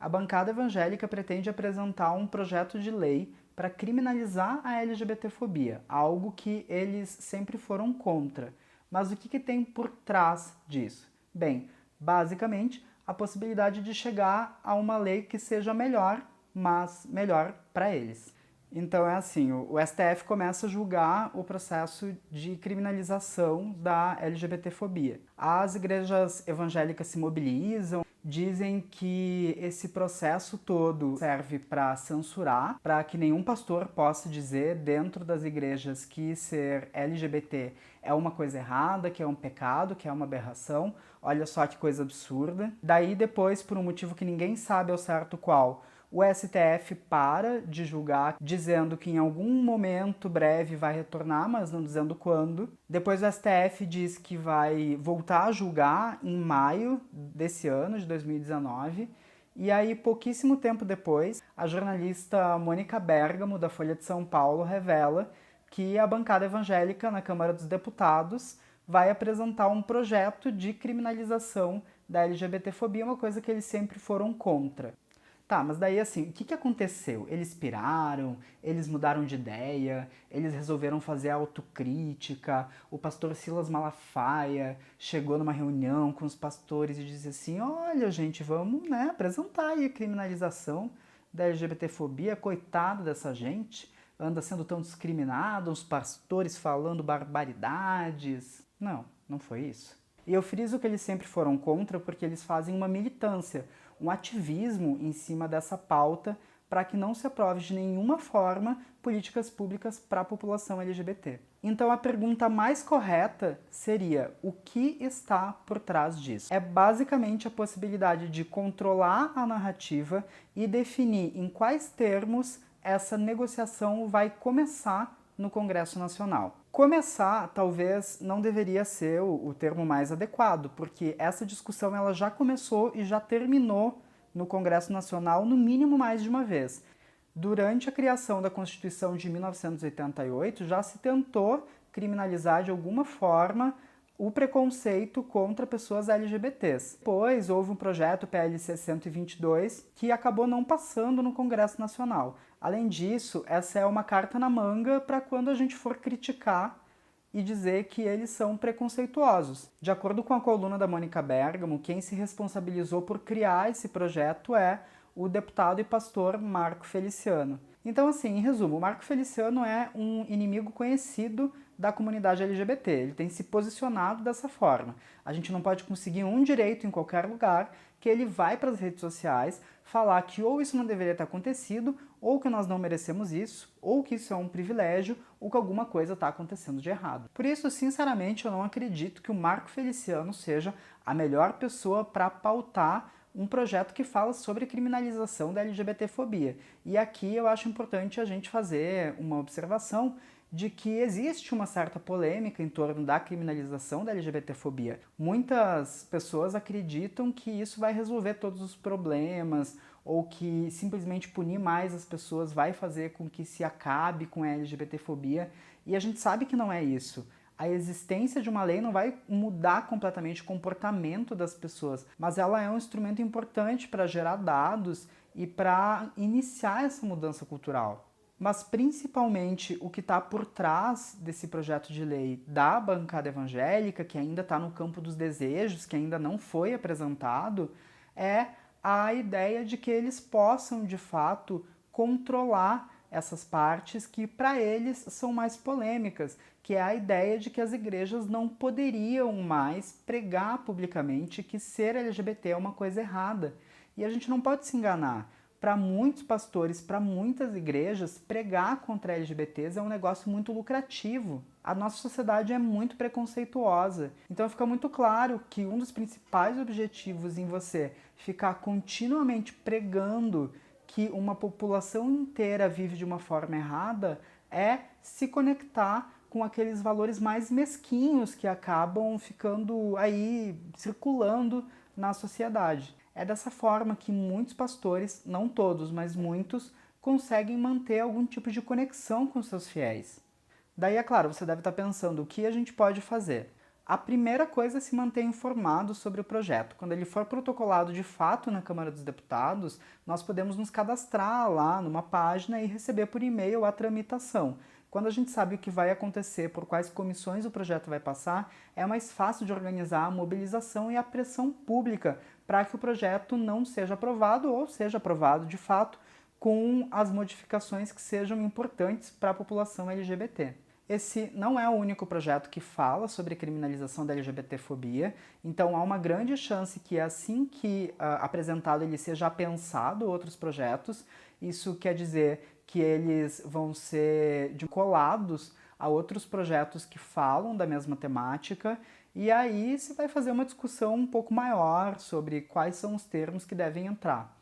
A bancada evangélica pretende apresentar um projeto de lei para criminalizar a LGBTfobia, algo que eles sempre foram contra. Mas o que tem por trás disso? Bem, basicamente, a possibilidade de chegar a uma lei que seja melhor, mas melhor para eles. Então é assim, o STF começa a julgar o processo de criminalização da LGBTfobia. As igrejas evangélicas se mobilizam, dizem que esse processo todo serve para censurar, para que nenhum pastor possa dizer dentro das igrejas que ser LGBT é uma coisa errada, que é um pecado, que é uma aberração. Olha só que coisa absurda. Daí depois, por um motivo que ninguém sabe ao certo qual, o STF para de julgar, dizendo que em algum momento breve vai retornar, mas não dizendo quando. Depois o STF diz que vai voltar a julgar em maio desse ano, de 2019. E aí, pouquíssimo tempo depois, a jornalista Mônica Bergamo, da Folha de São Paulo, revela que a bancada evangélica na Câmara dos Deputados vai apresentar um projeto de criminalização da LGBTfobia, uma coisa que eles sempre foram contra. Tá, mas daí assim, o que aconteceu? Eles piraram, eles mudaram de ideia, eles resolveram fazer autocrítica, o pastor Silas Malafaia chegou numa reunião com os pastores e disse assim, olha gente, vamos apresentar aí a criminalização da LGBTfobia, coitado dessa gente, anda sendo tão discriminado, os pastores falando barbaridades. Não, não foi isso. E eu friso que eles sempre foram contra porque eles fazem uma militância, um ativismo em cima dessa pauta para que não se aprove de nenhuma forma políticas públicas para a população LGBT. Então a pergunta mais correta seria: o que está por trás disso? É basicamente a possibilidade de controlar a narrativa e definir em quais termos essa negociação vai começar no Congresso Nacional. Começar, talvez, não deveria ser o termo mais adequado, porque essa discussão ela já começou e já terminou no Congresso Nacional no mínimo mais de uma vez. Durante a criação da Constituição de 1988, já se tentou criminalizar de alguma forma o preconceito contra pessoas LGBTs. Depois houve um projeto PLC 122 que acabou não passando no Congresso Nacional. Além disso, essa é uma carta na manga para quando a gente for criticar e dizer que eles são preconceituosos. De acordo com a coluna da Mônica Bergamo, quem se responsabilizou por criar esse projeto é o deputado e pastor Marco Feliciano. Então, assim, em resumo, o Marco Feliciano é um inimigo conhecido da comunidade LGBT. Ele tem se posicionado dessa forma. A gente não pode conseguir um direito em qualquer lugar que ele vai para as redes sociais falar que ou isso não deveria ter acontecido, ou que nós não merecemos isso, ou que isso é um privilégio, ou que alguma coisa está acontecendo de errado. Por isso, sinceramente, eu não acredito que o Marco Feliciano seja a melhor pessoa para pautar um projeto que fala sobre criminalização da LGBTfobia. E aqui eu acho importante a gente fazer uma observação de que existe uma certa polêmica em torno da criminalização da LGBTfobia. Muitas pessoas acreditam que isso vai resolver todos os problemas, ou que simplesmente punir mais as pessoas vai fazer com que se acabe com a LGBTfobia, e a gente sabe que não é isso. A existência de uma lei não vai mudar completamente o comportamento das pessoas, mas ela é um instrumento importante para gerar dados e para iniciar essa mudança cultural. Mas principalmente o que está por trás desse projeto de lei da bancada evangélica, que ainda está no campo dos desejos, que ainda não foi apresentado, é a ideia de que eles possam, de fato, controlar essas partes que para eles são mais polêmicas, que é a ideia de que as igrejas não poderiam mais pregar publicamente que ser LGBT é uma coisa errada. E a gente não pode se enganar. Para muitos pastores, para muitas igrejas, pregar contra LGBTs é um negócio muito lucrativo. A nossa sociedade é muito preconceituosa. Então fica muito claro que um dos principais objetivos em você ficar continuamente pregando que uma população inteira vive de uma forma errada é se conectar com aqueles valores mais mesquinhos que acabam ficando aí circulando na sociedade. É dessa forma que muitos pastores, não todos, mas muitos, conseguem manter algum tipo de conexão com seus fiéis. Daí, é claro, você deve estar pensando o que a gente pode fazer. A primeira coisa é se manter informado sobre o projeto. Quando ele for protocolado de fato na Câmara dos Deputados, nós podemos nos cadastrar lá numa página e receber por e-mail a tramitação. Quando a gente sabe o que vai acontecer, por quais comissões o projeto vai passar, é mais fácil de organizar a mobilização e a pressão pública para que o projeto não seja aprovado ou seja aprovado de fato com as modificações que sejam importantes para a população LGBT. Esse não é o único projeto que fala sobre criminalização da LGBTfobia, então há uma grande chance que assim que apresentado ele seja pensado outros projetos. Isso quer dizer que eles vão ser colados a outros projetos que falam da mesma temática, e aí se vai fazer uma discussão um pouco maior sobre quais são os termos que devem entrar.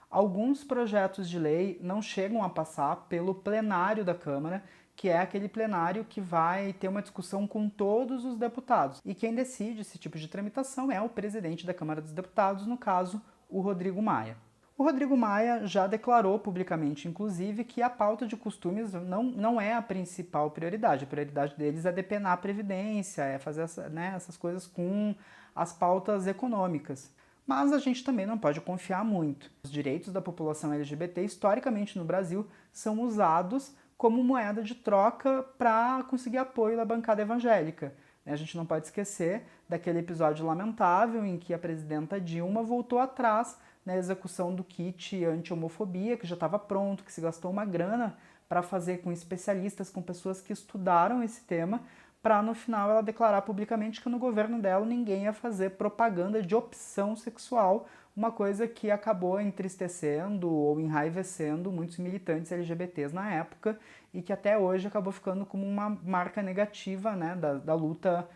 Alguns projetos de lei não chegam a passar pelo plenário da Câmara, que é aquele plenário que vai ter uma discussão com todos os deputados. E quem decide esse tipo de tramitação é o presidente da Câmara dos Deputados, no caso, o Rodrigo Maia. O Rodrigo Maia já declarou publicamente, inclusive, que a pauta de costumes não é a principal prioridade. A prioridade deles é depenar a Previdência, é fazer essas coisas com as pautas econômicas. Mas a gente também não pode confiar muito. Os direitos da população LGBT, historicamente no Brasil, são usados como moeda de troca para conseguir apoio da bancada evangélica. A gente não pode esquecer daquele episódio lamentável em que a presidenta Dilma voltou atrás na execução do kit anti-homofobia, que já estava pronto, que se gastou uma grana para fazer com especialistas, com pessoas que estudaram esse tema, para no final ela declarar publicamente que no governo dela ninguém ia fazer propaganda de opção sexual, uma coisa que acabou entristecendo ou enraivecendo muitos militantes LGBTs na época e que até hoje acabou ficando como uma marca negativa, né, da luta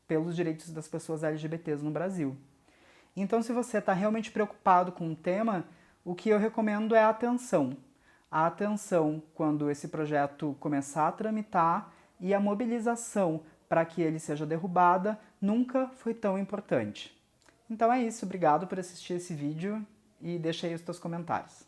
pelos direitos das pessoas LGBTs no Brasil. Então, se você está realmente preocupado com o tema, o que eu recomendo é a atenção. A atenção quando esse projeto começar a tramitar e a mobilização para que ele seja derrubada nunca foi tão importante. Então é isso, obrigado por assistir esse vídeo e deixa aí os teus comentários.